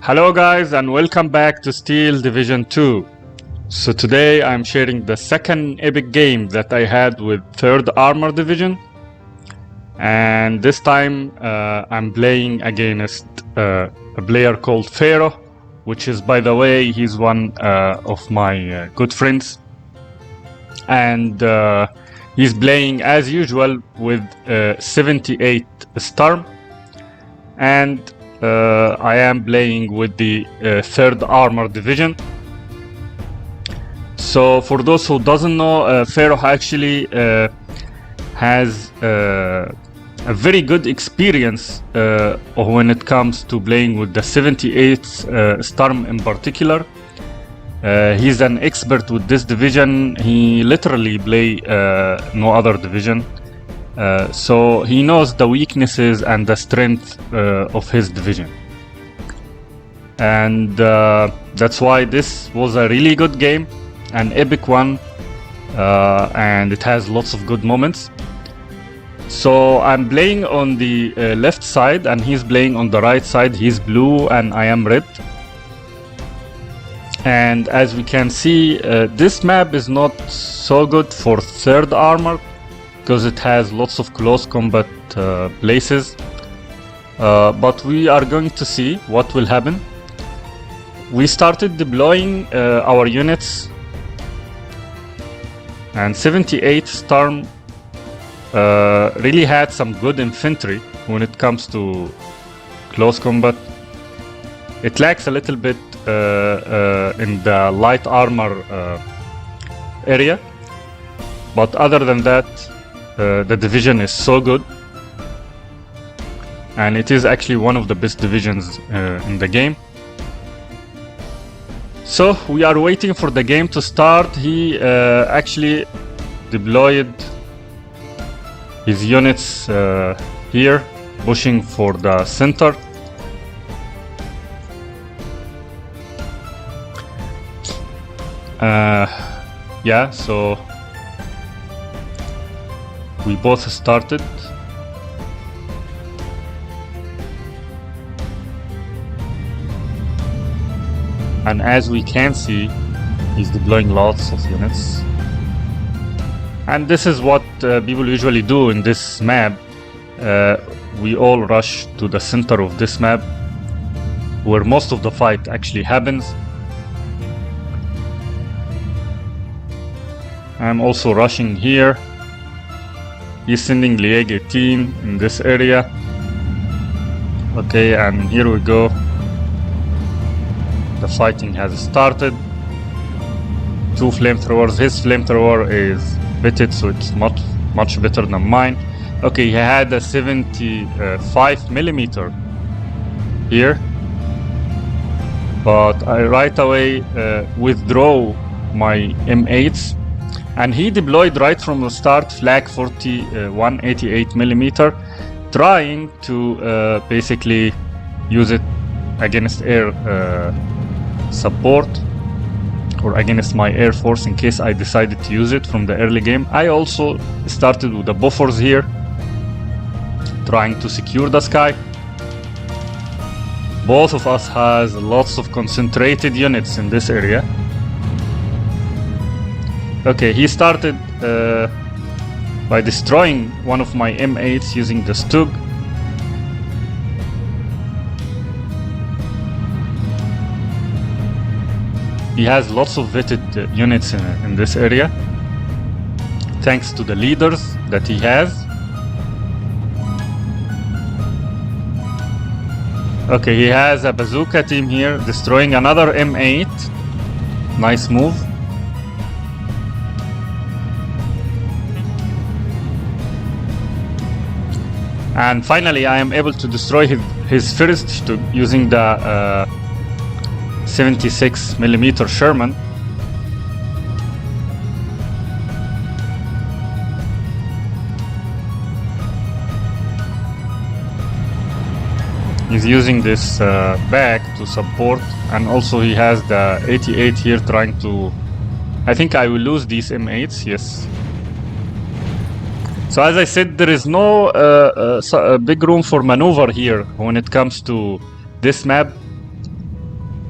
Hello guys and welcome back to Steel Division 2. So today I'm sharing the second epic game that I had with 3rd Armor Division, and this time I'm playing against a player called Pharaoh, which is, by the way, he's one of my good friends, and he's playing as usual with 78 Sturm, and I am playing with the 3rd Armor Division. So for those who doesn't know, Pharaoh actually has a very good experience when it comes to playing with the 78th Sturm in particular. He's an expert with this division. He literally play no other division. So he knows the weaknesses and the strength of his division, and that's why this was a really good game, an epic one, and it has lots of good moments. So I'm playing on the left side and he's playing on the right side. He's blue and I am red, and as we can see, this map is not so good for 3rd Armor because it has lots of close combat places, but we are going to see what will happen. We started deploying our units, and 78 Sturm really had some good infantry when it comes to close combat. It lacks a little bit in the light armor area, but other than that, the division is so good, and it is actually one of the best divisions in the game. So we are waiting for the game to start. He actually deployed his units here, pushing for the center. Yeah, so we both started. And as we can see, he's deploying lots of units. And this is what people usually do in this map. We all rush to the center of this map, where most of the fight actually happens. I'm also rushing here. He's sending Lieg 18 in this area. Okay, and here we go. The fighting has started. 2 flamethrowers. His flamethrower is bitted, so it's much better than mine. Okay, he had a 75mm here, but I right away withdraw my M8s. And he deployed right from the start Flak 41 88mm, trying to basically use it against air support, or against my air force in case I decided to use it from the early game. I also started with the buffers here, trying to secure the sky. Both of us has lots of concentrated units in this area. Okay, he started by destroying one of my M8s using the Stug. He has lots of vetted units in this area, thanks to the leaders that he has. Okay, he has a bazooka team here, destroying another M8. Nice move. And finally, I am able to destroy his first Stug using the 76mm Sherman. He's using this bag to support, and also he has the 88 here trying to... I think I will lose these M8s, yes. So as I said, there is no big room for maneuver here when it comes to this map.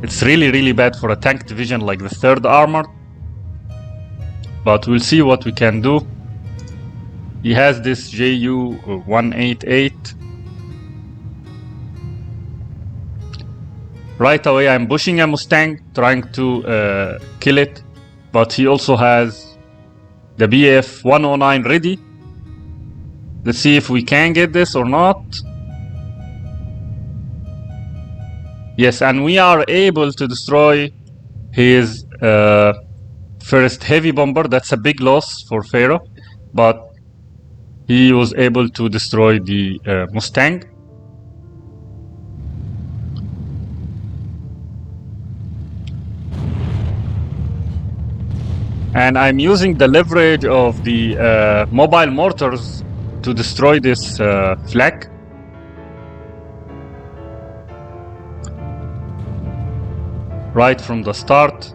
It's really bad for a tank division like the 3rd Armored. But we'll see what we can do. He has this JU-188. Right away I'm pushing a Mustang, trying to kill it. But he also has the BF-109 ready. Let's see if we can get this or not. Yes, and we are able to destroy his first heavy bomber. That's a big loss for Pharaoh, but he was able to destroy the Mustang. And I'm using the leverage of the mobile mortars to destroy this flak. Right from the start.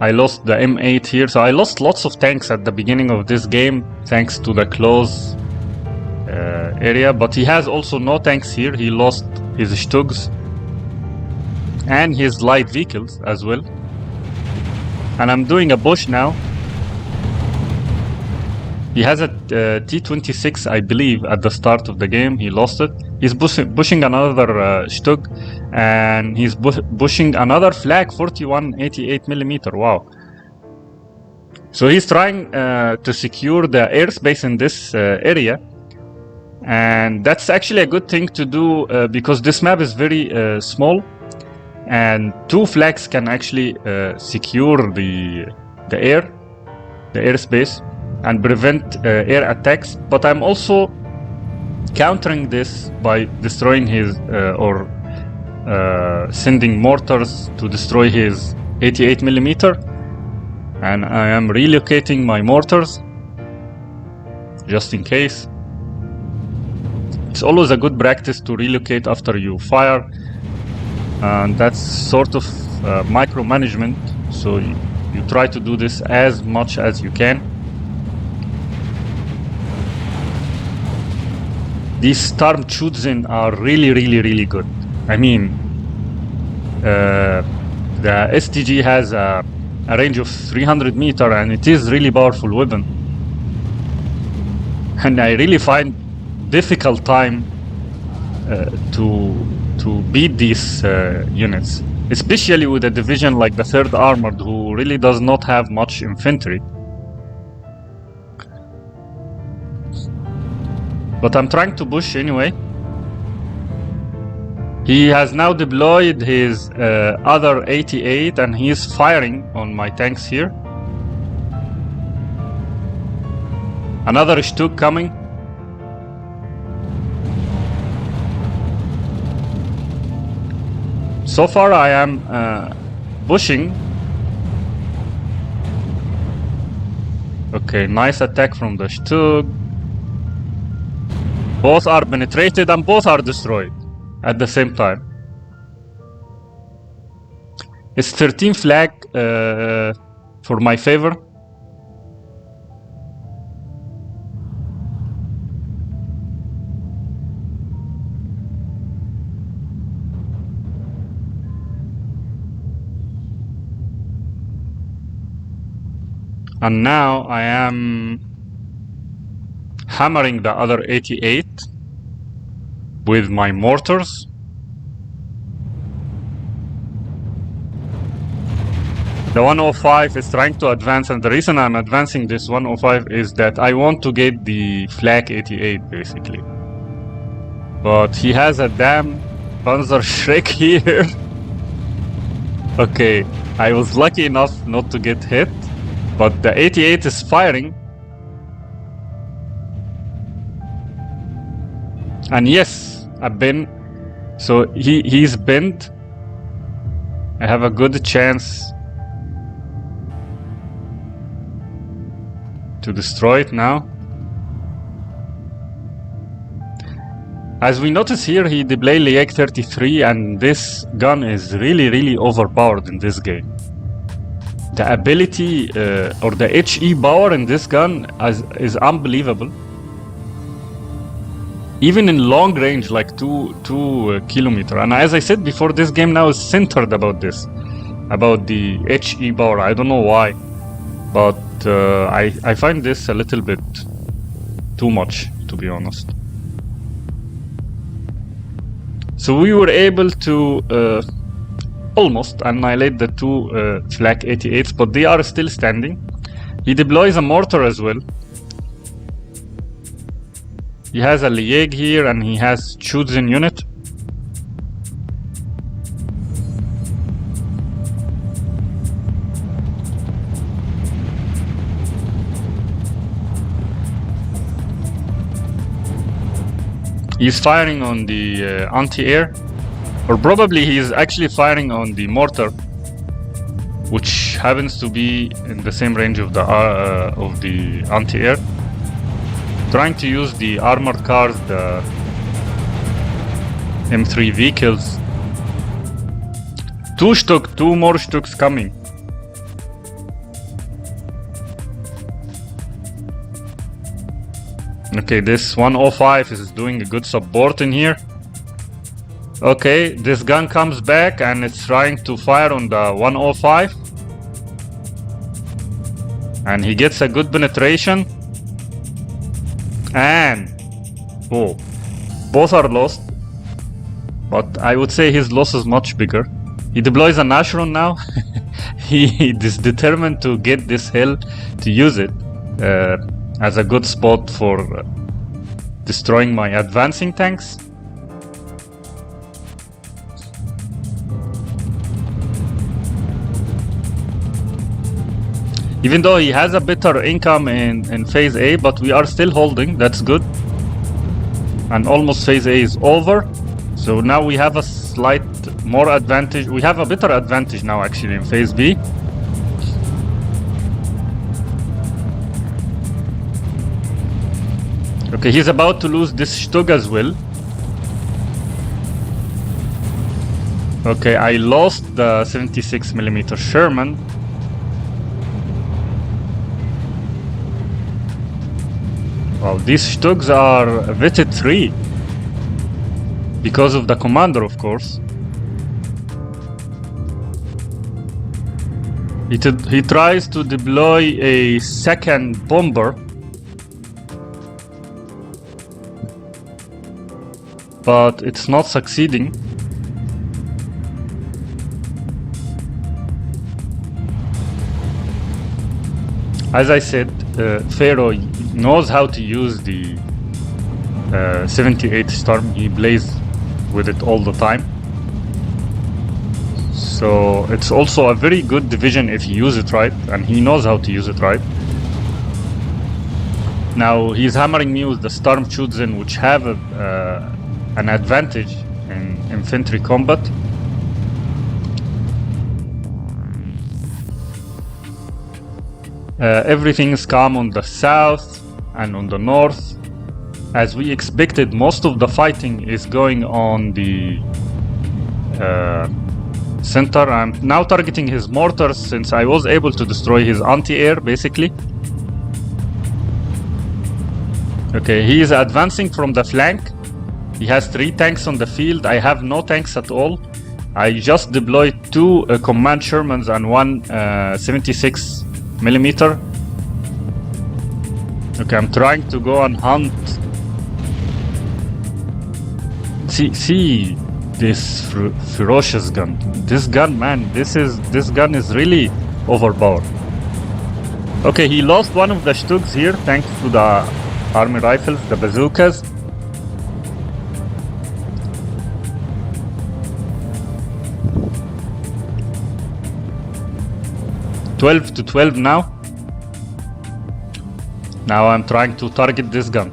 I lost the M8 here, so I lost lots of tanks at the beginning of this game thanks to the close area, but he has also no tanks here. He lost his Stugs and his light vehicles as well. And I'm doing a push now. He has a T-26, I believe, at the start of the game. He lost it. He's pushing another Stug, and he's pushing another Flak 41 88mm. Wow. So he's trying to secure the airspace in this area. And that's actually a good thing to do because this map is very small. And 2 flags can actually secure the airspace and prevent air attacks. But I'm also countering this by destroying his or sending mortars to destroy his 88mm, and I am relocating my mortars just in case. It's always a good practice to relocate after you fire, and that's sort of micromanagement, so you try to do this as much as you can. These Sturm Chudzin are really good. I mean, the STG has a range of 300 meters, and it is really powerful weapon. And I really find difficult time to beat these units, especially with a division like the 3rd Armored, who really does not have much infantry. But I'm trying to push anyway. He has now deployed his other 88, and he is firing on my tanks here. Another Stug coming. So far I am pushing. Okay, nice attack from the Stug. Both are penetrated and both are destroyed at the same time. It's 13 flag for my favor. And now I am hammering the other 88 with my mortars. The 105 is trying to advance, and the reason I'm advancing this 105 is that I want to get the Flak 88 basically. But he has a damn Panzer Shrek here. Okay, I was lucky enough not to get hit, but the 88 is firing. And yes, I've been. So he's bent. I have a good chance to destroy it now. As we notice here, he deployed Lieg 33, and this gun is really overpowered in this game. The ability or the HE power in this gun is unbelievable. even in long range, like two kilometer. And as I said before, this game now is centered about this, about the HE power. I don't know why, but I find this a little bit too much, to be honest. So we were able to almost annihilate the two Flak 88s, but they are still standing. He deploys a mortar as well. He has a Lieg here, and he has Chosen unit. He's firing on the anti-air, or probably he's actually firing on the mortar, which happens to be in the same range of the anti-air. Trying to use the armored cars, the M3 vehicles. Two more Stuks coming. Okay, this 105 is doing a good support in here. Okay, this gun comes back and it's trying to fire on the 105. And he gets a good penetration. And oh, both are lost, but I would say his loss is much bigger. He deploys a Nashron now. He is determined to get this hill, to use it as a good spot for destroying my advancing tanks. Even though he has a better income in phase A, but we are still holding, that's good. And almost phase A is over. So now we have a slight more advantage. We have a better advantage now actually in phase B. Okay, he's about to lose this Stug as well. Okay, I lost the 76mm Sherman. Wow, these Stugs are vetted 3 because of the commander, of course. He tries to deploy a second bomber, but it's not succeeding. As I said, Pharaoh knows how to use the 78 Sturm. He plays with it all the time. So it's also a very good division if you use it right, and he knows how to use it right. Now he's hammering me with the Sturm Chosen, which have an advantage in infantry combat. Everything is calm on the south and on the north. As we expected, most of the fighting is going on the center. I'm now targeting his mortars since I was able to destroy his anti-air basically. Okay, he is advancing from the flank. He has 3 tanks on the field. I have no tanks at all. I just deployed 2 command Shermans and 1 76mm. Okay, I'm trying to go and hunt. See this ferocious gun. This gun, man, this gun is really overpowered. Okay, he lost one of the Stugs here thanks to the army rifles, the bazookas. $12 to 12 now. Now I'm trying to target this gun.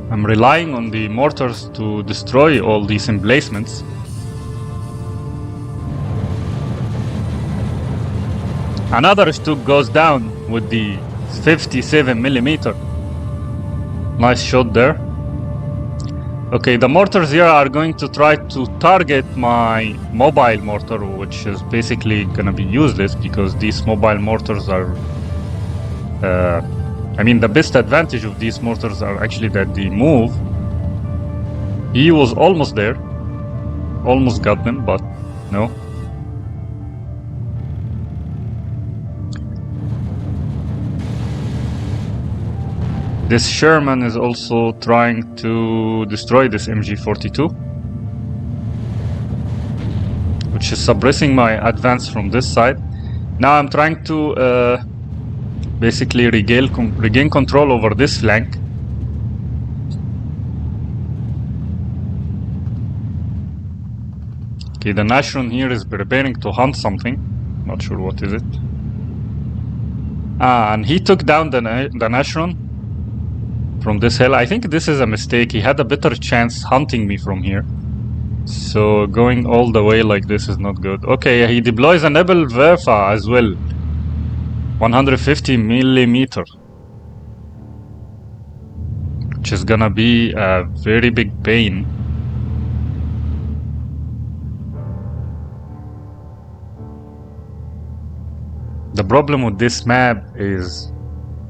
I'm relying on the mortars to destroy all these emplacements. Another Stug goes down with the 57mm. Nice shot there. Okay, the mortars here are going to try to target my mobile mortar, which is basically gonna be useless because these mobile mortars are... I mean, the best advantage of these mortars are actually that they move. He was almost there. Almost got them, but no. This Sherman is also trying to destroy this MG42, which is suppressing my advance from this side. Now I'm trying to basically regain control over this flank. Okay, the Nashron here is preparing to hunt something. Not sure what is it. Ah, and he took down the Nashron from this hill. I think this is a mistake. He had a better chance hunting me from here. So going all the way like this is not good. Okay, he deploys a Nebelwerfer as well. 150 millimeter. Which is gonna be a very big pain. The problem with this map is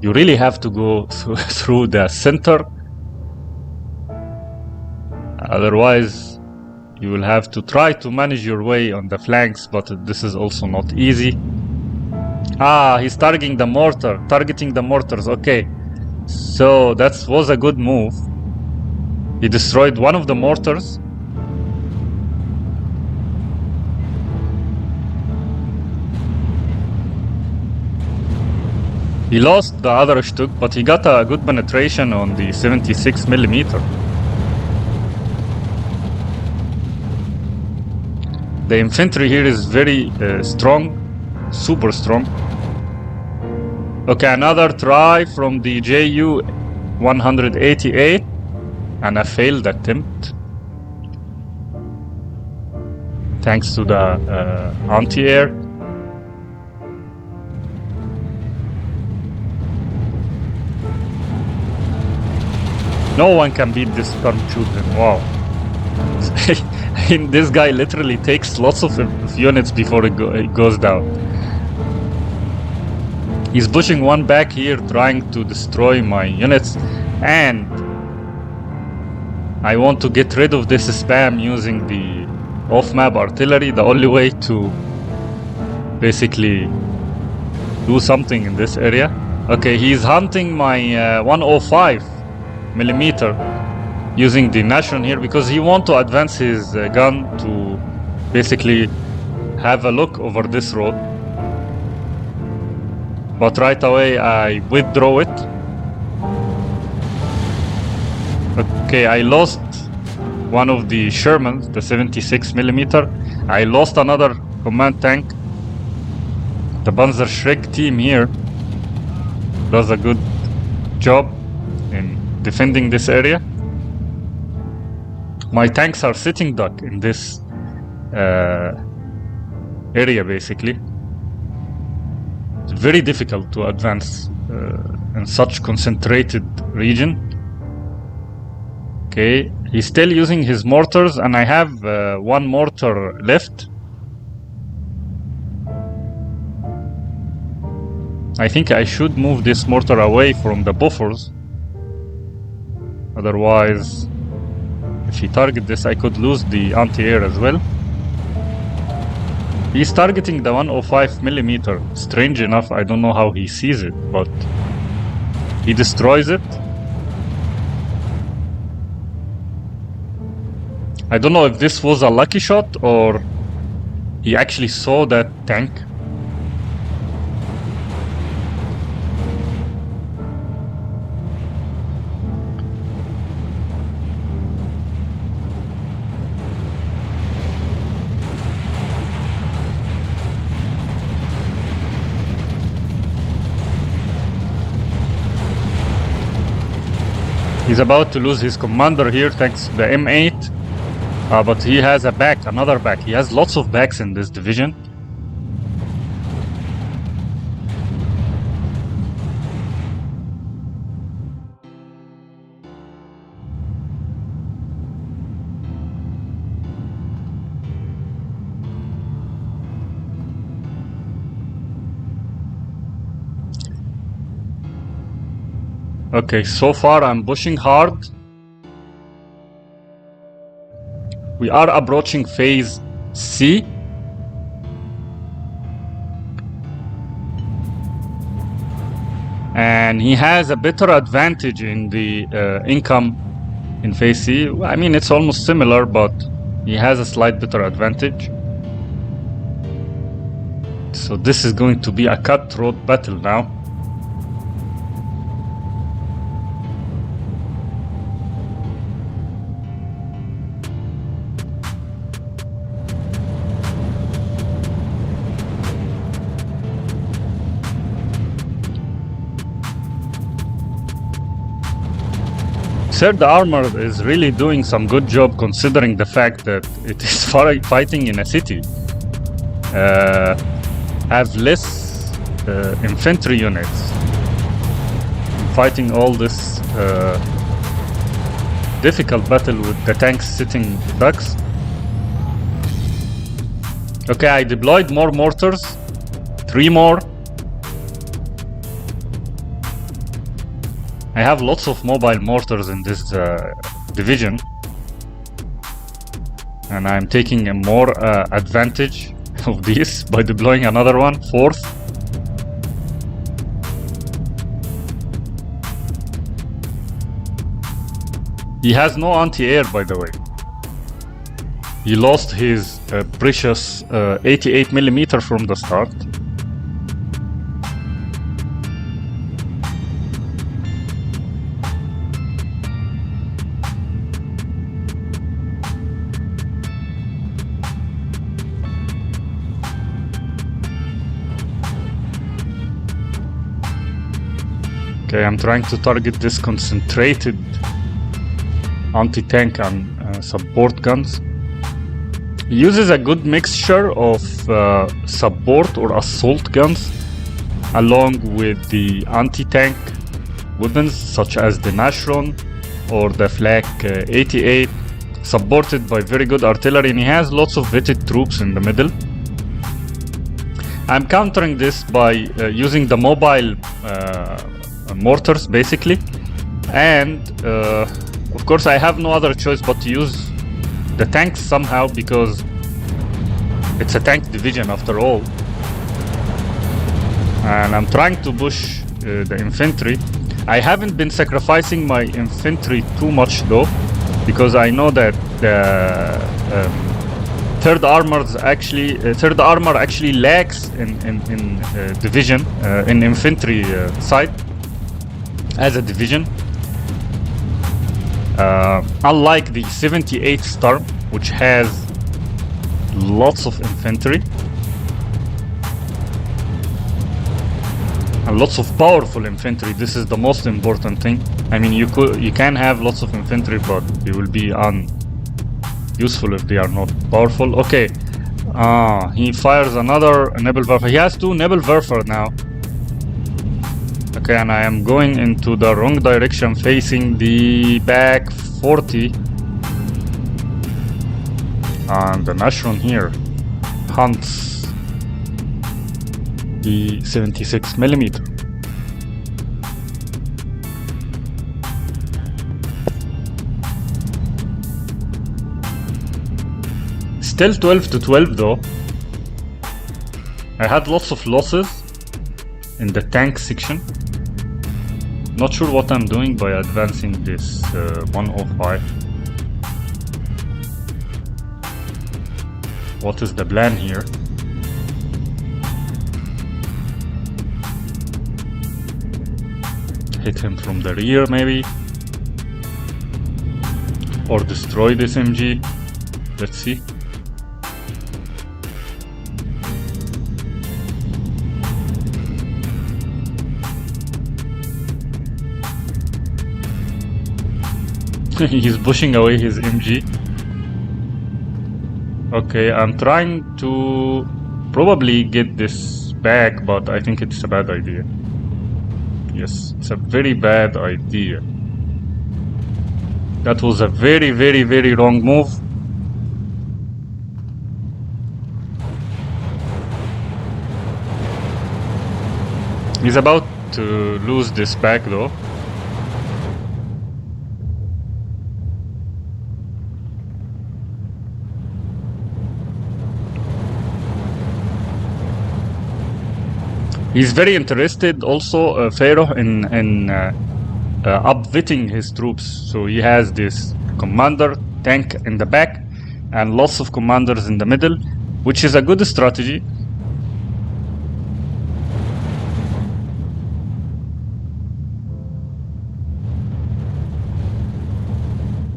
you really have to go through the center. Otherwise, you will have to try to manage your way on the flanks, but this is also not easy. Ah, he's targeting the mortars. Okay, so that was a good move. He destroyed one of the mortars. He lost the other Stück, but he got a good penetration on the 76 millimeter. The infantry here is very strong, super strong. Okay, another try from the JU 188 and a failed attempt. Thanks to the anti-air. No one can beat this Sturm children. Wow. I mean, this guy literally takes lots of units before it goes down. He's pushing one back here, trying to destroy my units, and I want to get rid of this spam using the off-map artillery. The only way to basically do something in this area. Okay, he's hunting my 105 millimeter using the Nashron here because he wants to advance his gun to basically have a look over this road. But right away I withdraw it. Okay, I lost one of the Shermans, the 76 millimeter. I lost another command tank. The Panzer Schreck team here does a good job in defending this area. My tanks are sitting duck in this area basically. It's very difficult to advance in such concentrated region. Okay, he's still using his mortars and I have one mortar left. I think I should move this mortar away from the buffers. Otherwise, if he targets this, I could lose the anti-air as well. He's targeting the 105 millimeter. Strange enough, I don't know how he sees it, but he destroys it. I don't know if this was a lucky shot or he actually saw that tank. He's about to lose his commander here thanks to the M8. But he has a back, another back. He has lots of backs in this division. Okay, so far I'm pushing hard. We are approaching phase C. And he has a better advantage in the income in phase C. I mean, it's almost similar, but he has a slight better advantage. So this is going to be a cutthroat battle now. Third Armor is really doing some good job considering the fact that it is fighting in a city. Have less infantry units. Fighting all this difficult battle with the tanks sitting ducks. Okay, I deployed more mortars. 3 more. I have lots of mobile mortars in this division, and I'm taking a more advantage of this by deploying another one, 4th. He has no anti-air, by the way. He lost his precious 88mm from the start. Okay, I'm trying to target this concentrated anti-tank and support guns. He uses a good mixture of support or assault guns along with the anti-tank weapons such as the Nashron or the Flak 88, supported by very good artillery, and he has lots of vetted troops in the middle. I'm countering this by using the mobile mortars basically, and of course I have no other choice but to use the tanks somehow, because it's a tank division after all, and I'm trying to push the infantry. I haven't been sacrificing my infantry too much though, because I know that the third armor actually lacks in division in infantry side as a division, unlike the 78th Sturm, which has lots of infantry and lots of powerful infantry. This is the most important thing. I mean, you can have lots of infantry, but they will be useful if they are not powerful. Okay, he fires another Nebelwerfer. He has 2 Nebelwerfer now. Okay, and I am going into the wrong direction, facing the back 40. And the Nashron here hunts the 76mm. Still 12-12 though. I had lots of losses in the tank section. Not sure what I'm doing by advancing this 105. What is the plan here? Hit him from the rear maybe, or destroy this MG. Let's see. He's pushing away his MG. Okay, I'm trying to probably get this back, but I think it's a bad idea. Yes, it's a very bad idea. That was a very, very, very wrong move. He's about to lose this back though. He's very interested also, Pharaoh, in upfitting his troops. So he has this commander tank in the back and lots of commanders in the middle, which is a good strategy.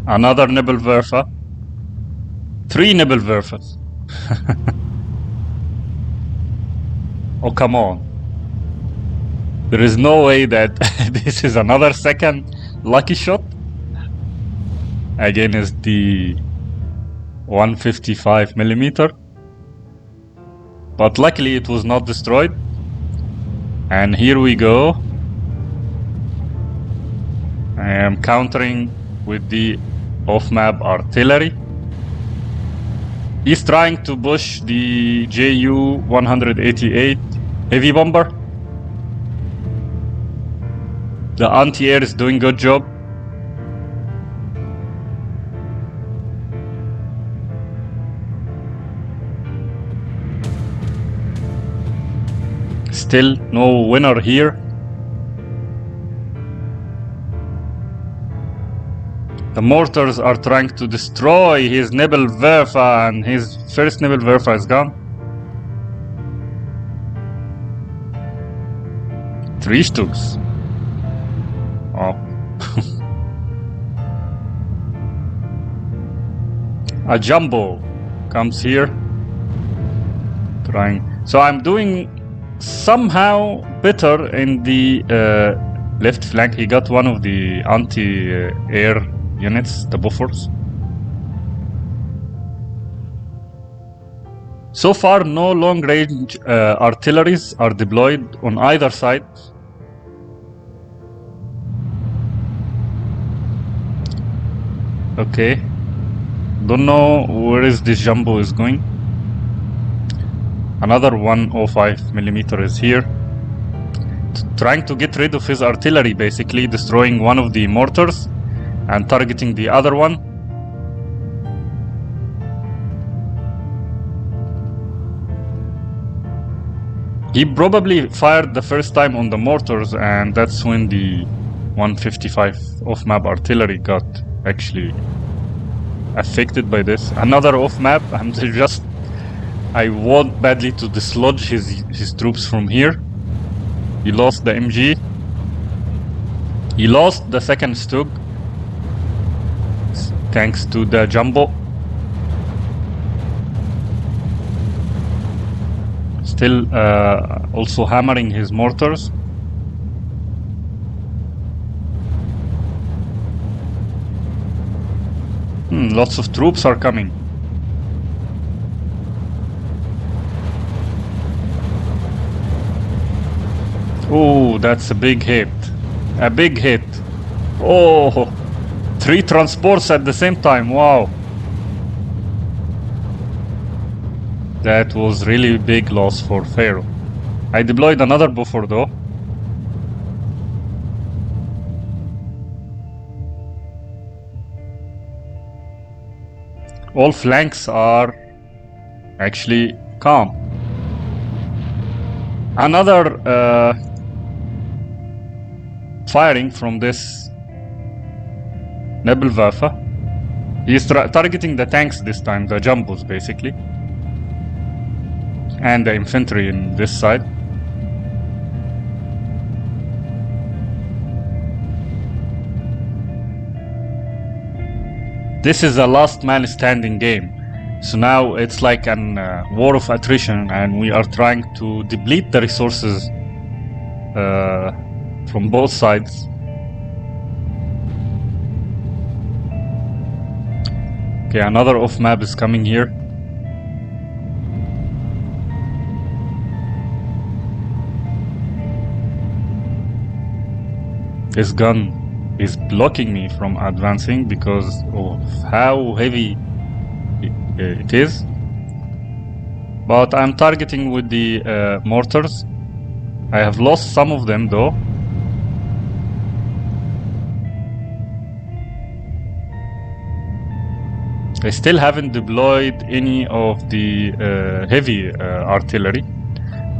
Another Nebelwerfer. 3 Nebelwerfers. Oh, come on. There is no way that this is another second lucky shot. Again, is the 155 millimeter. But luckily it was not destroyed. And here we go. I am countering with the off-map artillery. He's trying to push the Ju-188 heavy bomber. The anti-air is doing good job. Still no winner here. The mortars are trying to destroy his Nebelwerfer, and his first Nebelwerfer is gone. 3 Stugs. Oh. A jumbo comes here. Trying. So I'm doing somehow better in the left flank. He got one of the anti-air units, the buffers. So far, no long-range artilleries are deployed on either side. Okay, don't know where is this jumbo is going. Another 105 millimeter is here, trying to get rid of his artillery, basically destroying one of the mortars and targeting the other one. He probably fired the first time on the mortars, and that's when the 155 off-map artillery got actually affected by this. Another off-map. I want badly to dislodge his troops from here. He lost the MG. He lost the second Stug, thanks to the jumbo. Still also hammering his mortars. Lots of troops are coming. Oh, that's a big hit. A big hit. Oh, 3 transports at the same time. Wow. That was really big loss for Pharaoh. I deployed another buffer though. All flanks are actually calm. Another firing from this Nebelwerfer. He's targeting the tanks this time, the jumbos basically, and the infantry in this side. This is a last man standing game. So now it's like an war of attrition, and we are trying to deplete the resources from both sides. Okay, another off-map is coming here. This gun is blocking me from advancing because of how heavy it is. But I'm targeting with the mortars. I have lost some of them though. I still haven't deployed any of the heavy artillery,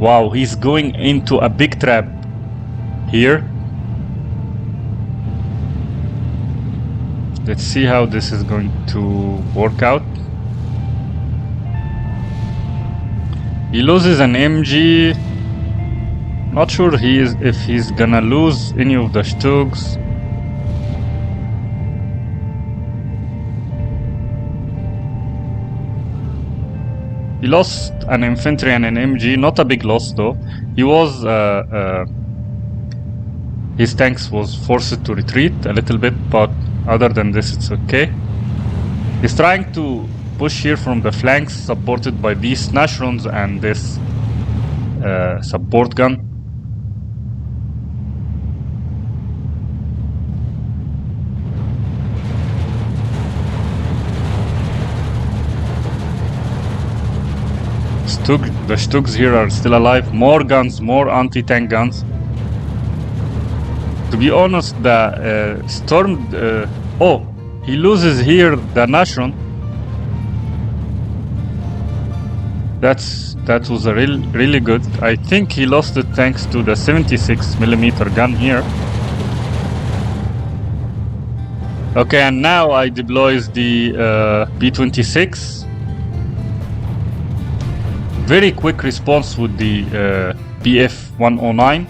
Wow, he's going into a big trap here. Let's see how this is going to work out. He loses an MG. Not sure if he's gonna lose any of the Stugs. He lost an infantry and an MG, not a big loss though. He was his tanks was forced to retreat a little bit, but other than this it's okay. He's trying to push here from the flanks, supported by these Nashrons and this support gun. The Stugs here are still alive. More guns, more anti-tank guns. To be honest, the Sturm... oh, he loses here the Nashron. That was a really good. I think he lost it thanks to the 76mm gun here. Okay, and now I deploys the B-26. Very quick response with the BF-109.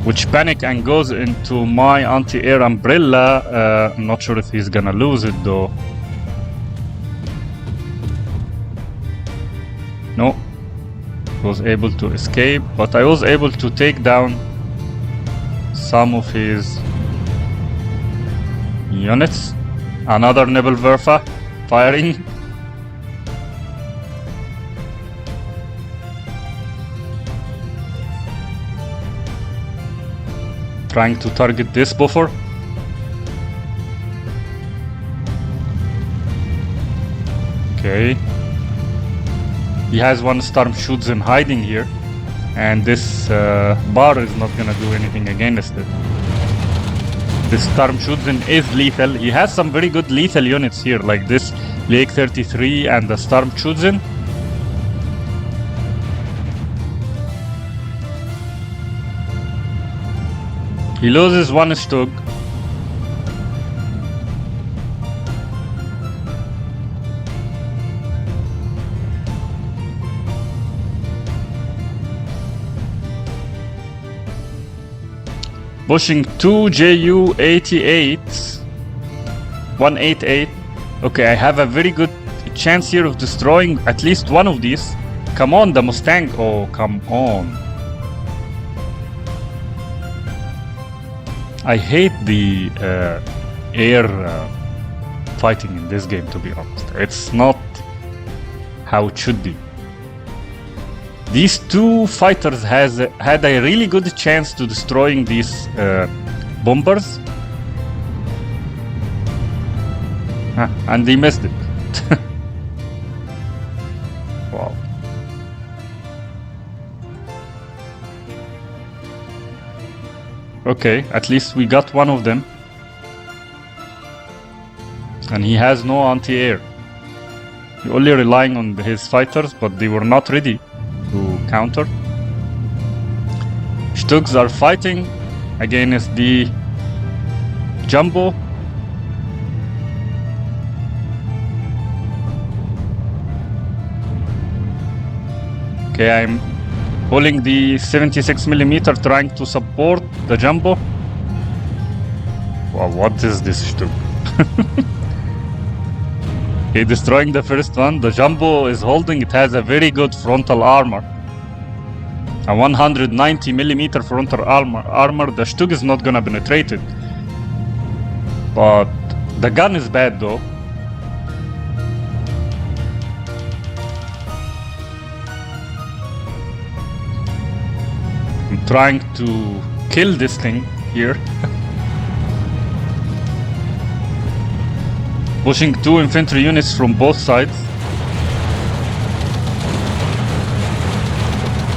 Which panic and goes into my anti-air umbrella. I'm not sure if he's gonna lose it though. No. Was able to escape, but I was able to take down some of his units. Another Nebelwerfer firing. Trying to target this buffer. Okay. He has one Sturm shoots him hiding here, and this bar is not gonna do anything against it. This Sturm shoots him is lethal. He has some very good lethal units here, like this Lake 33 and the Sturm shoots him. He loses one Stug. Pushing two Ju-88s. 188. Okay, I have a very good chance here of destroying at least one of these. Come on, the Mustang. Oh, come on. I hate the air fighting in this game, to be honest. It's not how it should be. These two fighters had a really good chance to destroying these bombers. And they missed it. Wow. Okay, at least we got one of them. And he has no anti-air. He's only relying on his fighters, but they were not ready to counter. Stugs are fighting against the Jumbo. Okay, I'm pulling the 76mm, trying to support the Jumbo. Wow, what is this Stug? Okay, destroying the first one. The Jumbo is holding. It has a very good frontal armor. A 190mm frontal armor. The Stug is not gonna penetrate it. But the gun is bad though. I'm trying to kill this thing here. Pushing two infantry units from both sides.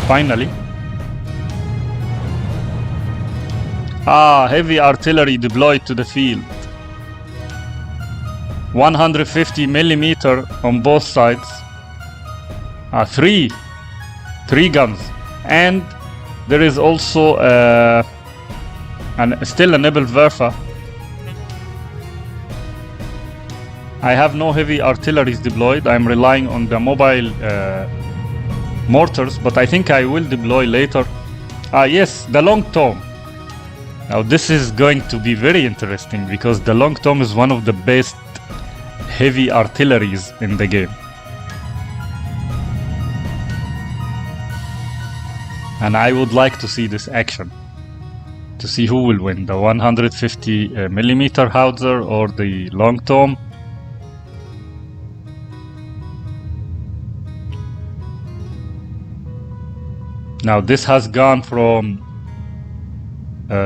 Finally. Heavy artillery deployed to the field. 150 millimeter on both sides. Three guns. And there is also still a Nebelwerfer. I have no heavy artilleries deployed. I'm relying on the mobile mortars, but I think I will deploy later. Yes, the long tom. Now this is going to be very interesting because the long tom is one of the best heavy artilleries in the game. And I would like to see this action, to see who will win, the 150 millimeter howitzer or the long tom. Now this has gone from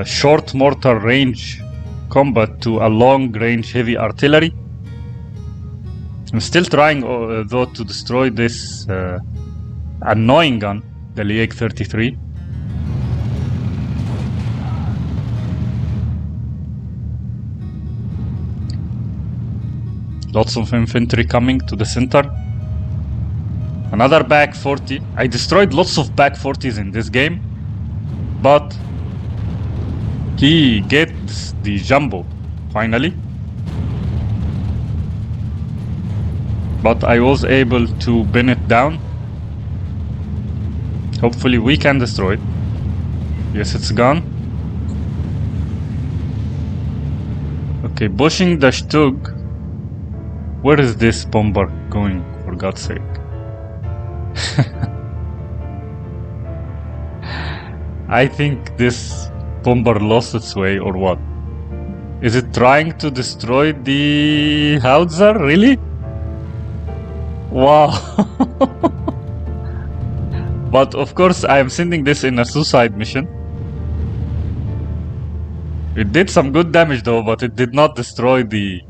short mortar range combat to a long range heavy artillery. I'm still trying though to destroy this annoying gun, the Lieg 33. Lots of infantry coming to the center. Another back 40. I destroyed lots of back 40s in this game, but he gets the jumbo finally. But I was able to pin it down. Hopefully we can destroy it. Yes, it's gone. Okay, pushing the Stug. Where is this bomber going, for God's sake? I think this bomber lost its way, or what? Is it trying to destroy the howitzer? Really? Wow. But of course I am sending this in a suicide mission. It did some good damage though, but it did not destroy the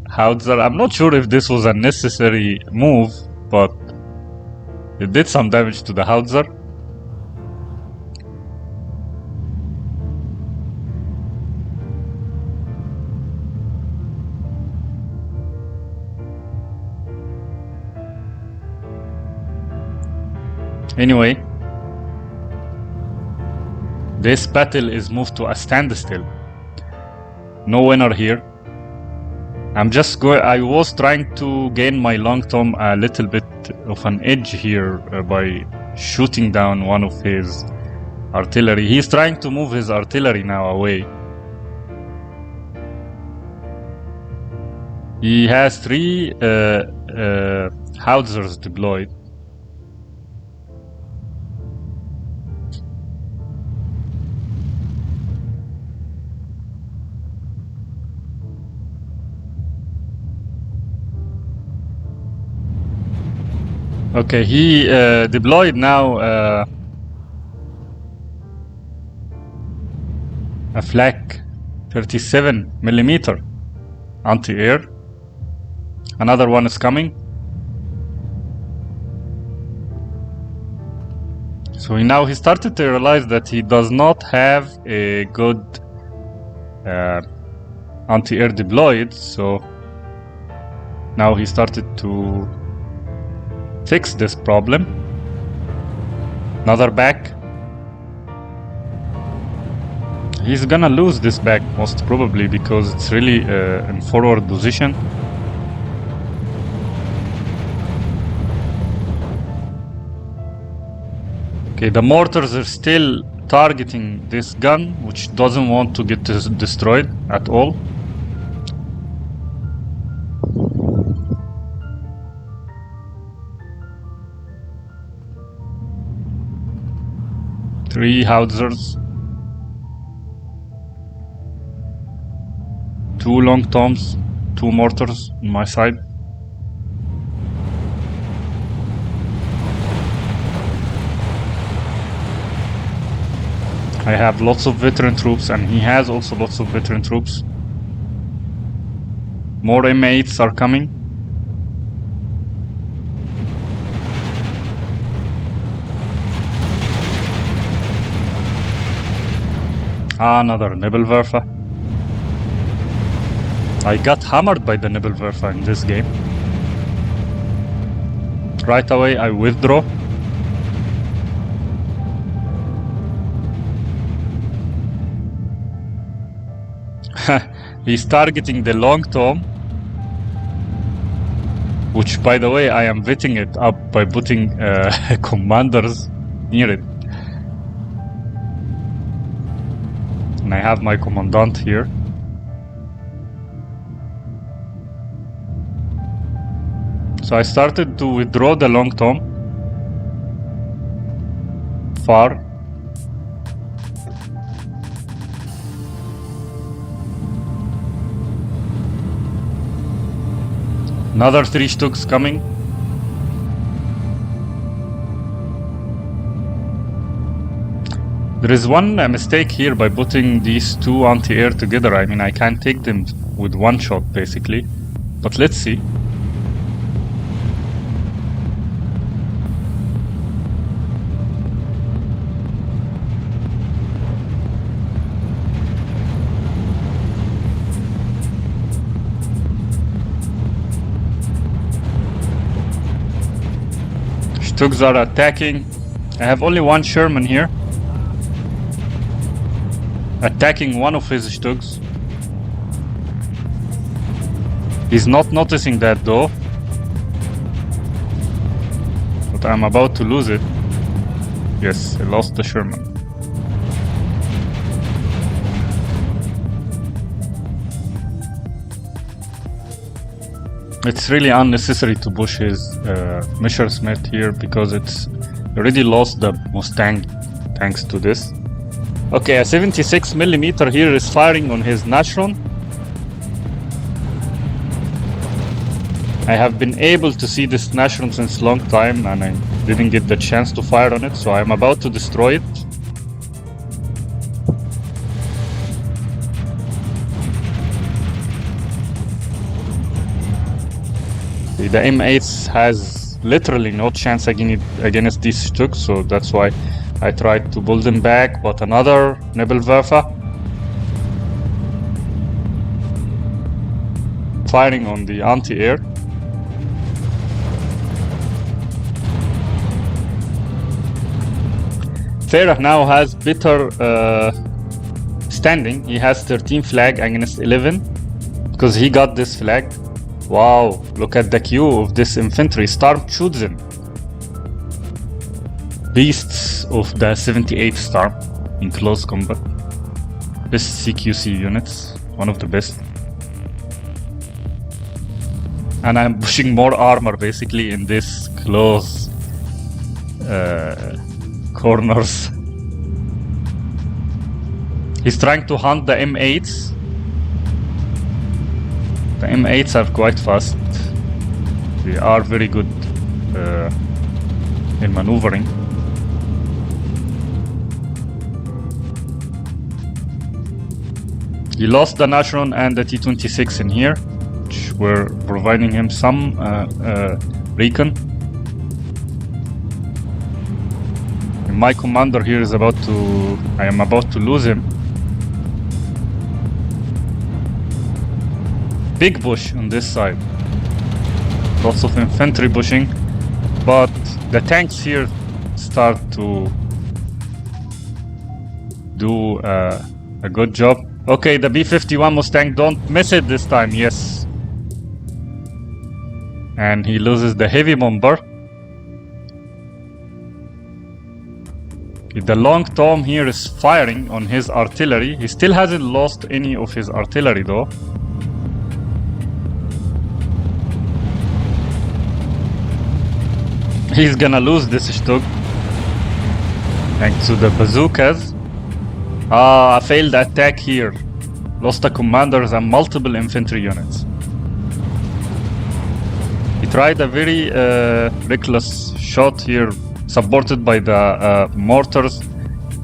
howitzer. I'm not sure if this was a necessary move, but it did some damage to the howitzer. Anyway, this battle is moved to a standstill. No winner here. I was trying to gain my long tom a little bit of an edge here by shooting down one of his artillery. He's trying to move his artillery now away. He has 3 howitzers deployed. Okay, he deployed now a flak 37 millimeter anti-air. Another one is coming. So now he started to realize that he does not have a good anti-air deployed, so now he started to fix this problem. Another back. He's gonna lose this back most probably because it's really in forward position. Okay, the mortars are still targeting this gun, which doesn't want to get destroyed at all. Three howitzers, 2 long toms, 2 mortars on my side. I have lots of veteran troops and he has also lots of veteran troops. More M8s are coming. Another Nebelwerfer. I got hammered by the Nebelwerfer in this game. Right away I withdraw. He's targeting the long tom, which, by the way, I am wetting it up by putting commanders near it. And I have my commandant here. So I started to withdraw the long tom far. Another 3 Stugs coming. There is one mistake here by putting these 2 anti-air together. I mean, I can't take them with one shot basically, but let's see. Stugs are attacking. I have only one Sherman here. Attacking one of his Stugs. He's not noticing that though. But I'm about to lose it. Yes, I lost the Sherman. It's really unnecessary to push his Messerschmitt here because it's already lost the Mustang thanks to this. Okay, a 76mm here is firing on his Nashron. I have been able to see this Nashron since long time and I didn't get the chance to fire on it, so I'm about to destroy it. The M8 has literally no chance against these Stugs, so that's why I tried to pull them back, but another Nebelwerfer firing on the anti-air. Pharaoh now has better standing. He has 13 flag against 11 because he got this flag. Wow, look at the queue of this infantry. Sturm shoots him. Beasts of the 78 Sturm in close combat. Best CQC units, one of the best. And I'm pushing more armor basically in this close corners. He's trying to hunt the M8s. The M8s are quite fast. They are very good in maneuvering. He lost the Nashron and the T-26 in here, which were providing him some recon. And my commander here is I am about to lose him. Big bush on this side. Lots of infantry pushing, but the tanks here start to do a good job. Okay, the B-51 Mustang, don't miss it this time, yes. And he loses the heavy bomber. The long tom here is firing on his artillery. He still hasn't lost any of his artillery though. He's gonna lose this Stug thanks to the bazookas. A failed attack here. Lost the commanders and multiple infantry units. He tried a very reckless shot here, supported by the mortars.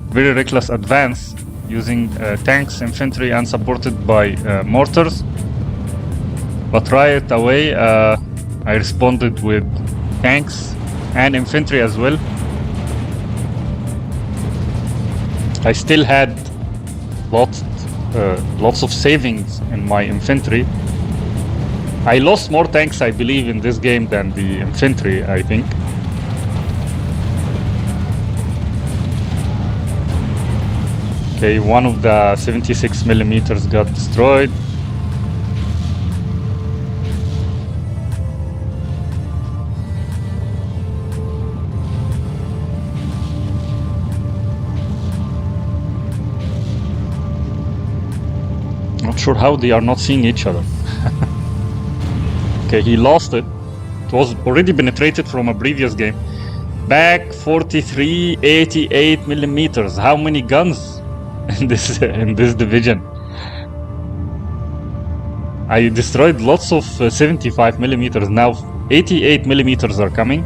Very reckless advance using tanks, infantry, and supported by mortars. But right away, I responded with tanks and infantry as well. I still had lots of savings in my infantry. I lost more tanks, I believe, in this game than the infantry, I think. Okay, one of the 76 millimeters got destroyed. Not sure how they are not seeing each other. Okay, he lost it. It was already penetrated from a previous game. Back 43, 88 millimeters. How many guns in this division? I destroyed lots of 75 millimeters. Now 88 millimeters are coming.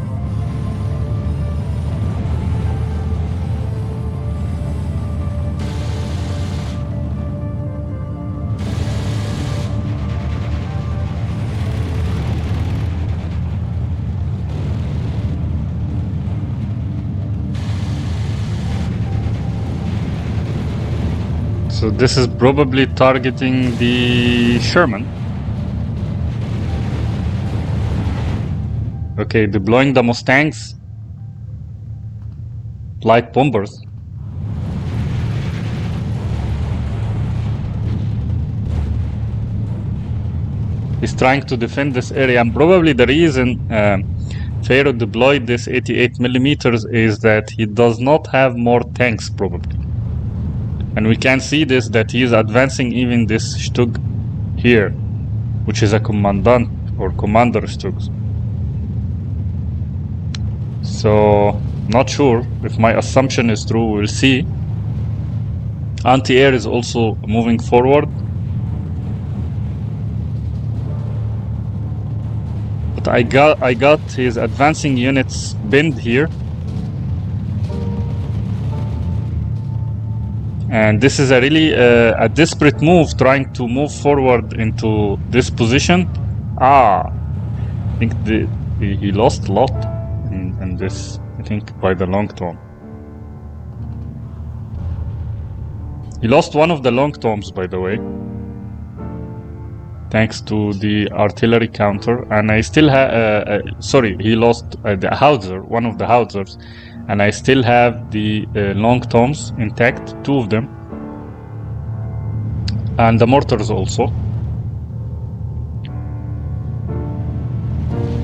So this is probably targeting the Sherman. Okay, deploying the Mustangs. Light bombers. He's trying to defend this area, and probably the reason Pharaoh deployed this 88 millimeters is that he does not have more tanks, probably. And we can see this, that he is advancing even this Stug here, which is a commandant or commander Stug. So, not sure if my assumption is true, we'll see. Anti-air is also moving forward. But I got his advancing units pinned here. And this is a really a desperate move, trying to move forward into this position. I think he lost a lot in this, I think, by the long tom. He lost one of the long toms, by the way, thanks to the artillery counter. And I still have, sorry, he lost the howitzer, one of the howitzers. And I still have the long toms intact, 2 of them. And the mortars also.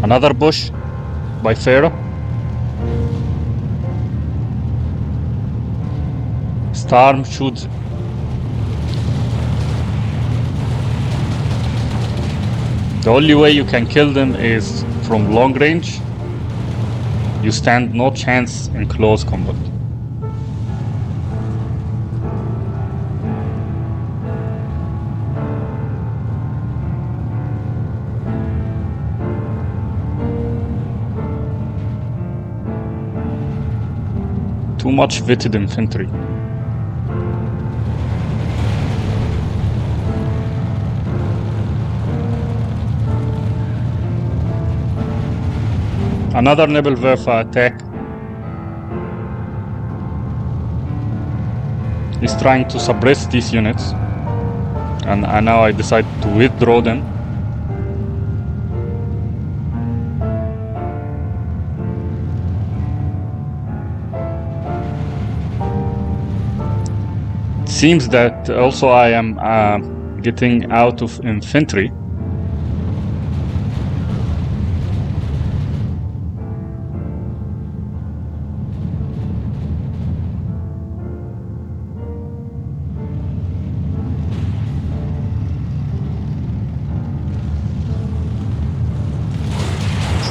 Another bush by Pharaoh. Sturm shoots. The only way you can kill them is from long range. You stand no chance in close combat. Too much vetted infantry. Another Nebelwerfer attack. He's trying to suppress these units. And now I decide to withdraw them. It seems that also I am getting out of infantry.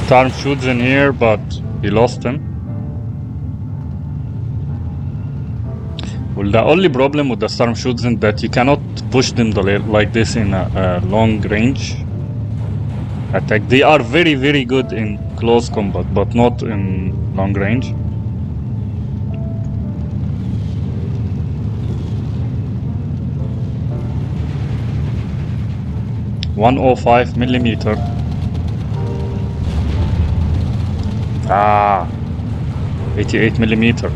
Sturm shoots in here, but he lost him. Well, the only problem with the Sturm shoots is that you cannot push them like this in a long range attack. They are very, very good in close combat, but not in long range. .105 millimeter. 88 millimeter.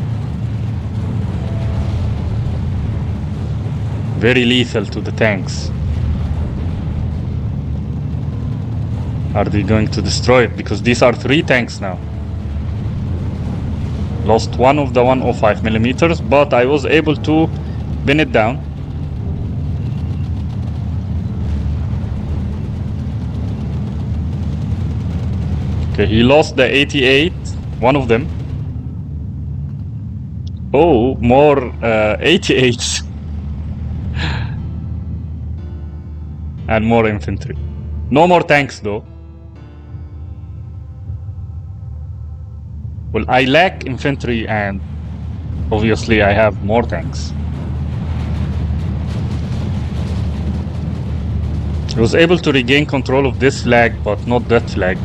Very lethal to the tanks. Are they going to destroy it? Because these are 3 tanks now. Lost one of the 105 millimeters, but I was able to pin it down. Okay, he lost the 88, one of them. Oh, more 88s. And more infantry. No more tanks though. Well, I lack infantry and obviously I have more tanks. I was able to regain control of this flag, but not that flag.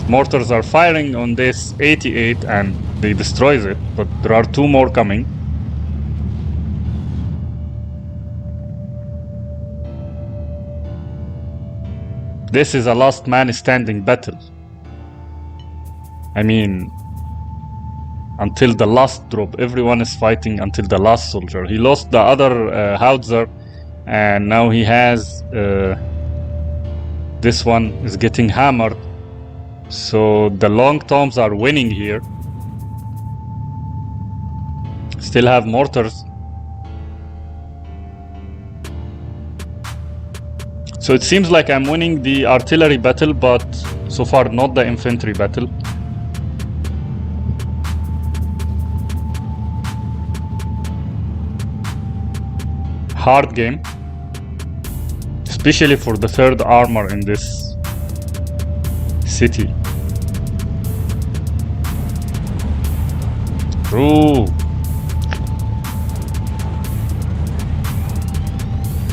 Mortars are firing on this 88 and they destroys it, but there are 2 more coming. This is a last man standing battle. I mean, until the last drop, everyone is fighting until the last soldier. He lost the other howitzer, and now he has this one is getting hammered. So the long toms are winning here. Still have mortars. So it seems like I'm winning the artillery battle, but so far not the infantry battle. Hard game, especially for the 3rd armor in this city. Ooh.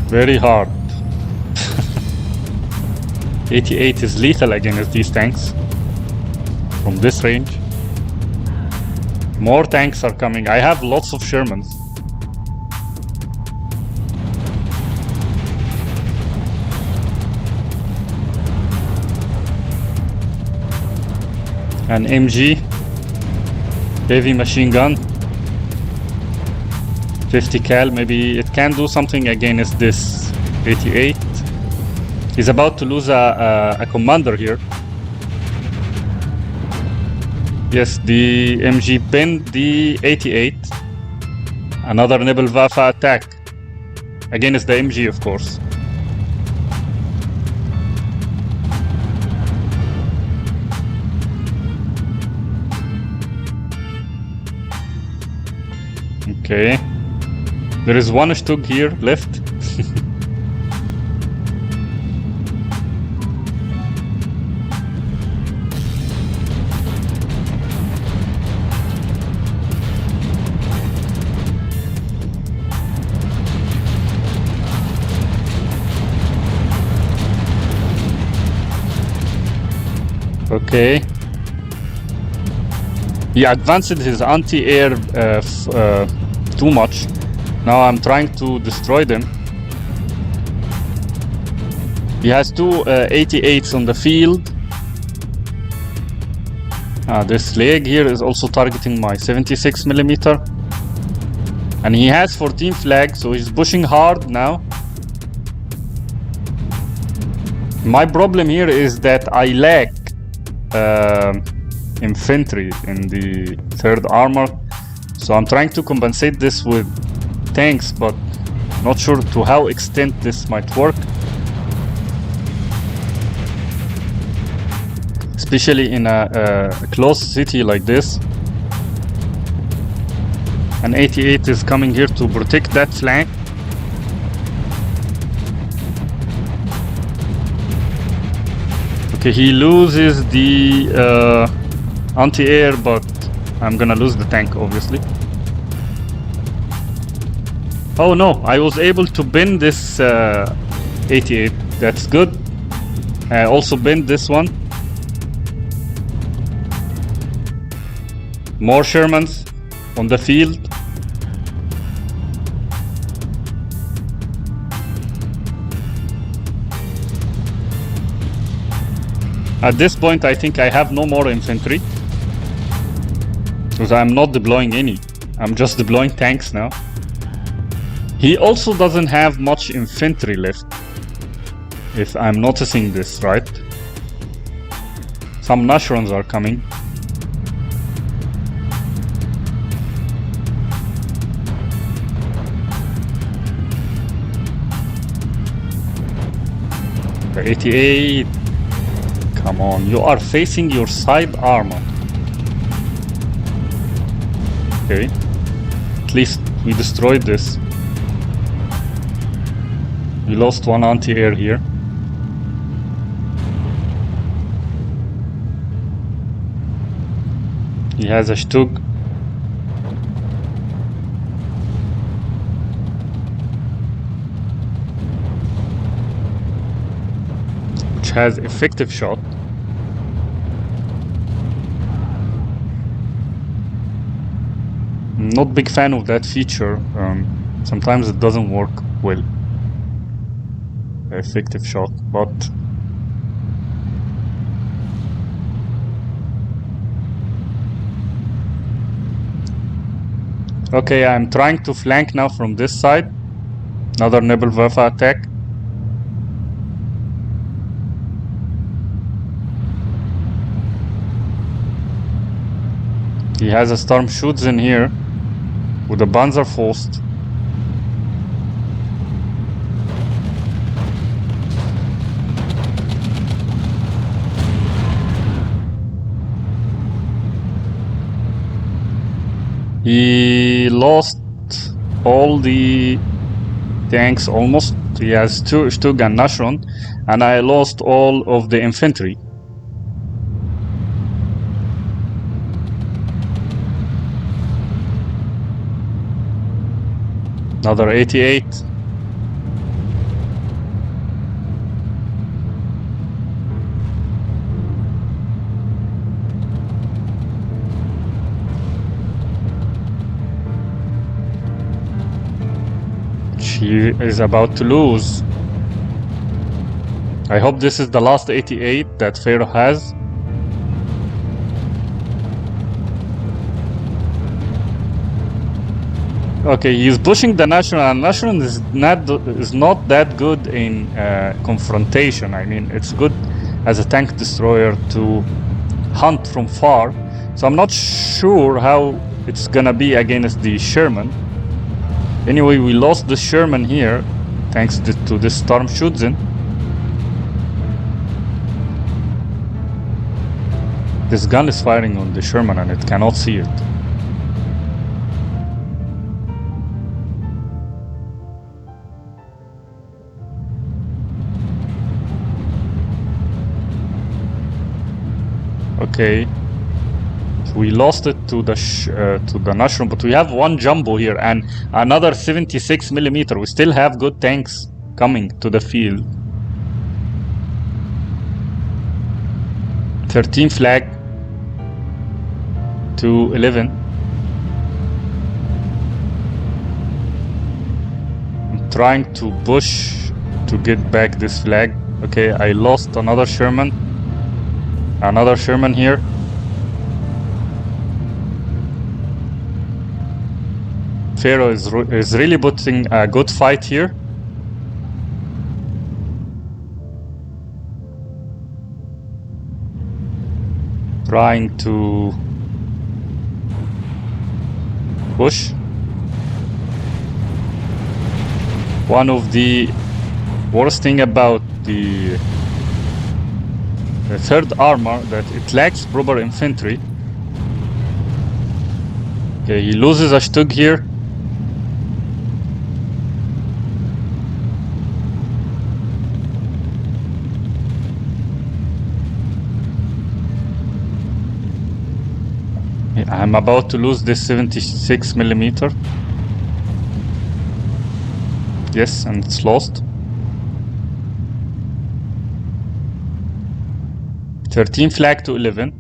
Very hard. 88 is lethal against these tanks from this range. More tanks are coming. I have lots of Shermans. An MG, heavy machine gun, 50 cal. Maybe it can do something against this 88. He's about to lose a commander here. Yes, the MG pinned the 88. Another Nebelwaffe attack against the MG, of course. Okay, there is one Stug here left. Okay, he advanced his anti-air too much. Now I'm trying to destroy them. He has 2 88s on the field. This leg here is also targeting my 76 millimeter, and he has 14 flags, so he's pushing hard now. My problem here is that I lack infantry in the 3rd armor. So I'm trying to compensate this with tanks, but not sure to how extent this might work. Especially in a closed city like this. An 88 is coming here to protect that flank. Okay, he loses the anti-air, but I'm gonna lose the tank, obviously. Oh no, I was able to bend this 88. That's good. I also bend this one. More Shermans on the field. At this point, I think I have no more infantry, because I'm not deploying any. I'm just deploying tanks now. He also doesn't have much infantry left, if I'm noticing this right. Some Nashrons are coming. The 88. Come on, you are facing your side armor. Okay. At least we destroyed this. We lost one anti-air here. He has a Stug. Which has effective shot. I'm not big fan of that feature. Sometimes it doesn't work well. Effective shot, but okay, I'm trying to flank now from this side. Another Nebelwerfer attack. He has a Sturm shoots in here with a Panzerfaust. He lost all the tanks almost. He has two Stug and Nashron, and I lost all of the infantry. Another 88. She is about to lose. I hope this is the last 88 that Pharaoh has. Okay, he's pushing the National, and National is not that good in confrontation. I mean, it's good as a tank destroyer to hunt from far. So I'm not sure how it's gonna be against the Sherman. Anyway, we lost the Sherman here, thanks to this Storm Schutzen. This gun is firing on the Sherman and it cannot see it. Okay, so we lost it to the Nashron, but we have one jumbo here and another 76mm. We still have good tanks coming to the field. 13 flag to 11. I'm trying to push to get back this flag. Okay, I lost another Sherman. Another Sherman here. Pharaoh is really putting a good fight here. Trying to push. One of the worst thing about the third armor that it lacks proper infantry. Okay, he loses a Stug here. I'm about to lose this 76mm. Yes, and it's lost. 13 flag to 11.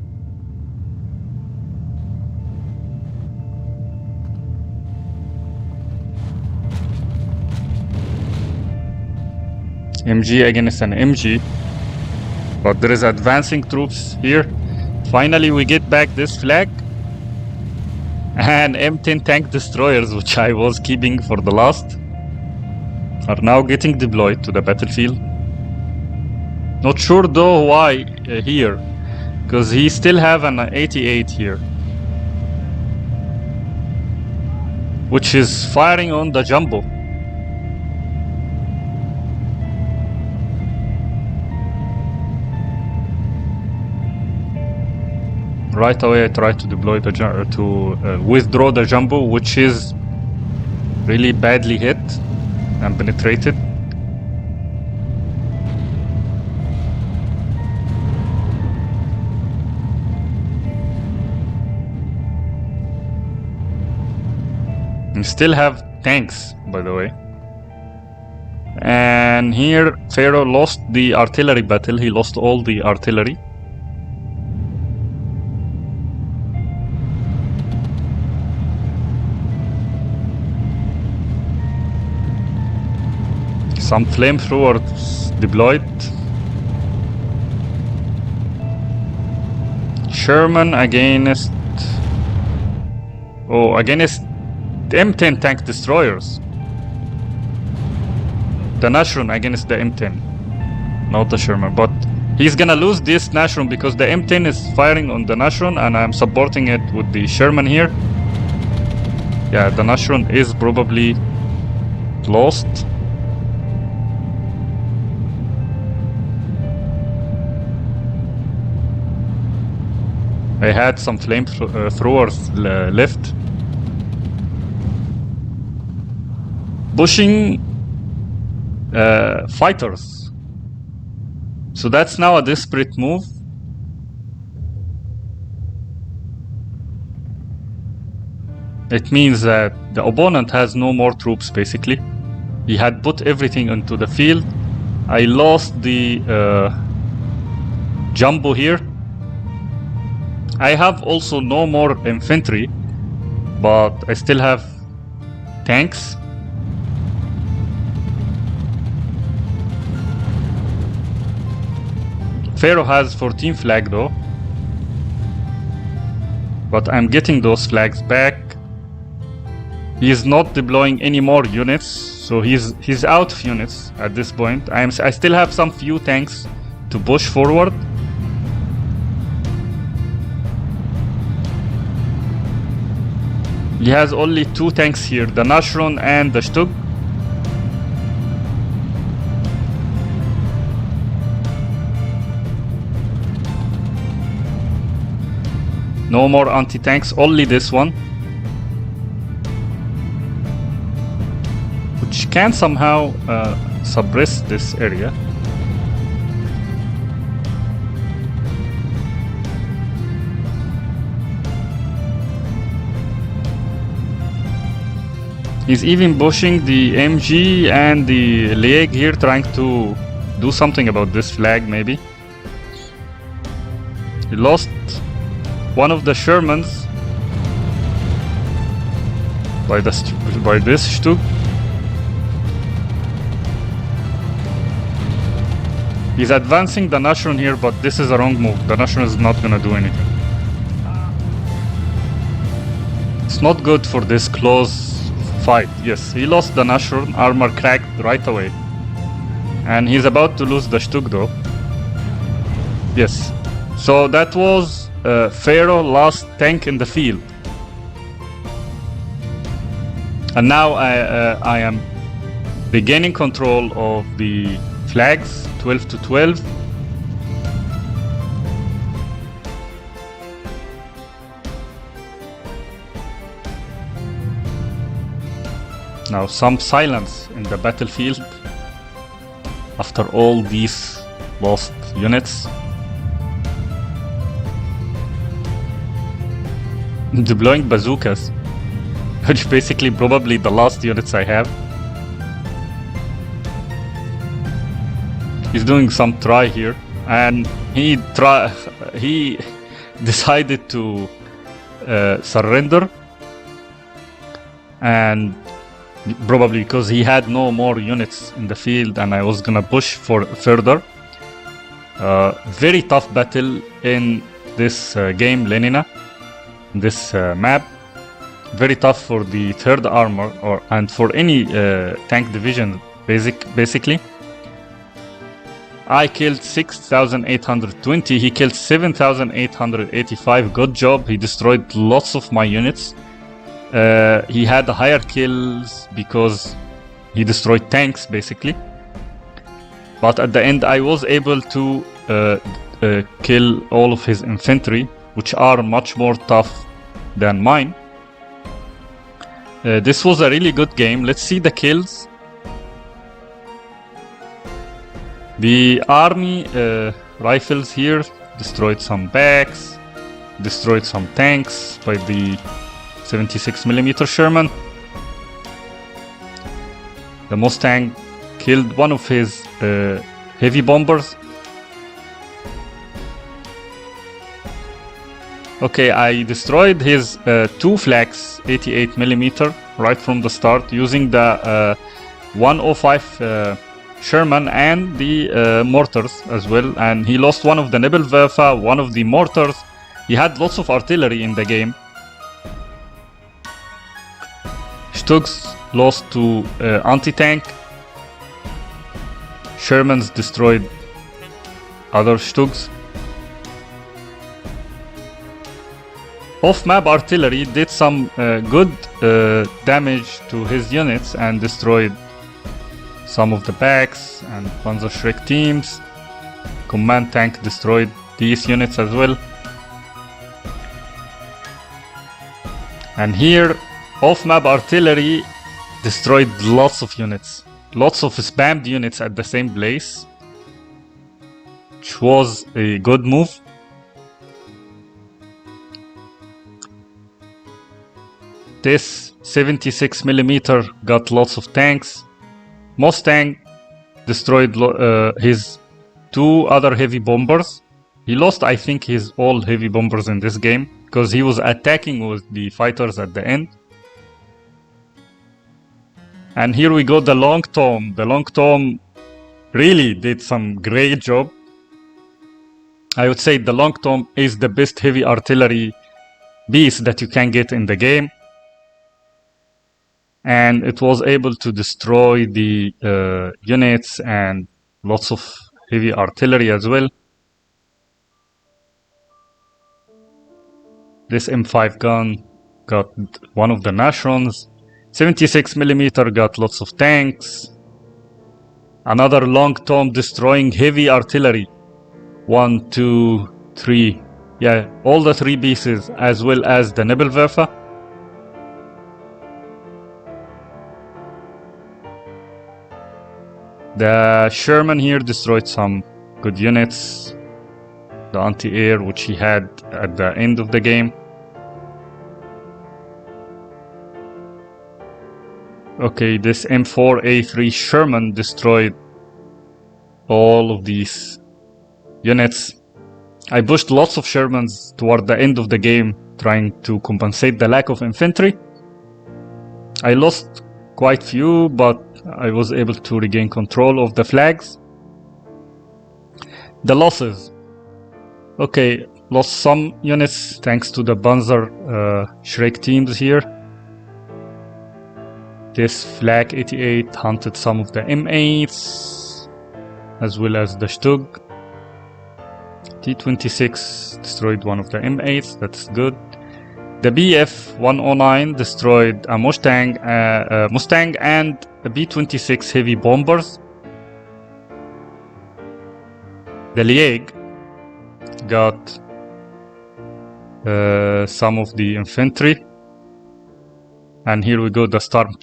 MG against an MG. But there is advancing troops here. Finally we get back this flag. And M10 tank destroyers, which I was keeping for the last. are now getting deployed to the battlefield. Not sure though why here, because he still have an 88 here, which is firing on the jumbo. Right away I tried to deploy the withdraw the jumbo, which is really badly hit and penetrated. We still have tanks, by the way. And here Pharaoh lost the artillery battle. He lost all the artillery. Some flamethrowers deployed. Sherman against the M10 tank destroyers. The Nashron against the M10, not the Sherman, but he's gonna lose this Nashron because the M10 is firing on the Nashron and I'm supporting it with the Sherman here. Yeah, the Nashron is probably lost. I had some flamethrowers left. Pushing fighters. So that's now a desperate move. It means that the opponent has no more troops basically. He had put everything into the field. I lost the jumbo here. I have also no more infantry, but I still have tanks. Pharaoh has 14 flag though, but I'm getting those flags back. He's not deploying any more units, so he's out of units at this point. I still have some few tanks to push forward. He has only 2 tanks here, the Nashron and the Stug. No more anti-tanks, only this one, which can somehow suppress this area. He's even pushing the MG and the Lieg here, trying to do something about this flag maybe. He lost one of the Shermans by this Stug. He's advancing the Nashron here, but this is a wrong move. The Nashron is not gonna do anything. It's not good for this close fight. Yes, he lost the Nashron, armor cracked right away. And he's about to lose the Stug though. Yes, so that was Pharaoh last tank in the field. And now I am regaining control of the flags, 12 to 12. Now some silence in the battlefield after all these lost units. Deploying bazookas, which basically probably the last units I have. He's doing some try here, and he decided to surrender, and probably because he had no more units in the field and I was gonna push for further. Very tough battle in this game, Lenina, this map. Very tough for the 3rd armor and for any tank division basically. I killed 6,820, he killed 7,885, good job, he destroyed lots of my units. He had higher kills because he destroyed tanks basically. But at the end I was able to kill all of his infantry, which are much more tough than mine. This was a really good game. Let's see the kills. The army rifles here destroyed some backs, destroyed some tanks by the 76mm Sherman. The Mustang killed one of his heavy bombers. Okay, I destroyed his 2 flags 88mm right from the start using the 105 Sherman and the mortars as well, and he lost one of the Nebelwerfer, one of the mortars. He had lots of artillery in the game. Stugs lost to anti-tank. Shermans destroyed other Stugs. Off-map artillery did some good damage to his units and destroyed some of the backs and Panzerschreck teams. Command tank destroyed these units as well. And here, off-map artillery destroyed lots of units. Lots of spammed units at the same place, which was a good move. This 76mm got lots of tanks. Mustang destroyed his 2 other heavy bombers. He lost, I think, his all heavy bombers in this game because he was attacking with the fighters at the end. And here we go, the Long Tom. The Long Tom really did some great job. I would say the Long Tom is the best heavy artillery piece that you can get in the game. And it was able to destroy the units and lots of heavy artillery as well. This M5 gun got one of the Nashrons. 76mm got lots of tanks. Another Long Tom destroying heavy artillery. 1, 2, 3. Yeah, all the 3 pieces as well as the Nebelwerfer. The Sherman here destroyed some good units. The anti-air, which he had at the end of the game. Okay, this M4A3 Sherman destroyed all of these units. I pushed lots of Shermans toward the end of the game, trying to compensate the lack of infantry. I lost quite few, but I was able to regain control of the flags. The losses. Okay, lost some units thanks to the Panzerschreck teams here. This Flag 88 hunted some of the M8s as well as the Stug. T26 destroyed one of the M8s, that's good. The BF 109 destroyed a Mustang and a B-26 heavy bombers. The Lieg got some of the infantry. And here we go, the Sturm.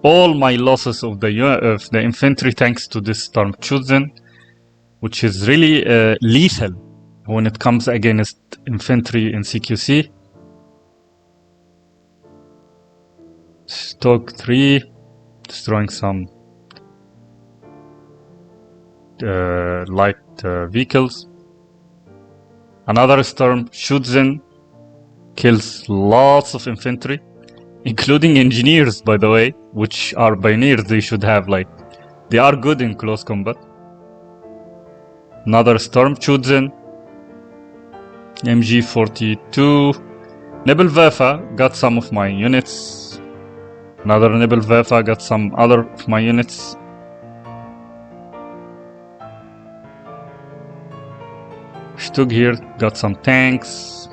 All my losses of the infantry thanks to this Sturm, which is really lethal when it comes against infantry in CQC. Stoke 3 destroying some light vehicles. Another Sturm kills lots of infantry, including engineers, by the way, which are pioneers. They should have, like, they are good in close combat. Another Sturm MG42. Nebelwerfer got some of my units. Another Nibble Vefa, got some other of my units. Stug here, got some tanks.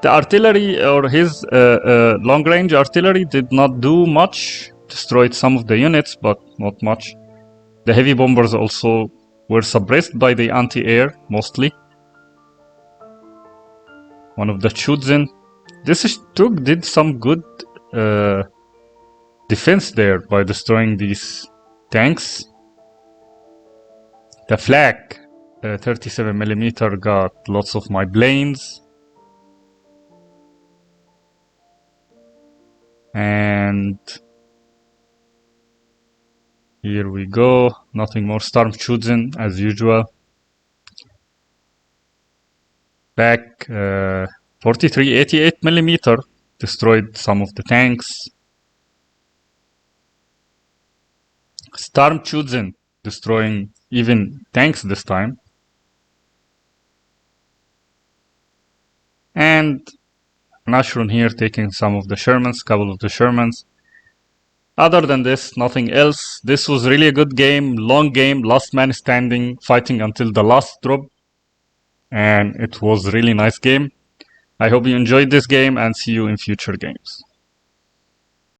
The artillery, or his long-range artillery, did not do much. Destroyed some of the units, but not much. The heavy bombers also were suppressed by the anti-air, mostly. One of the Chudzin. This Stug did some good defense there by destroying these tanks. The flak 37mm got lots of my planes. And here we go. Nothing more Sturm Chudzin as usual. Back 4388mm destroyed some of the tanks. Sturm Chudzin destroying even tanks this time. And Nashrun here taking some of the Shermans, couple of the Shermans. Other than this, nothing else. This was really a good game, long game, last man standing, fighting until the last drop. And it was a really nice game. I hope you enjoyed this game and see you in future games.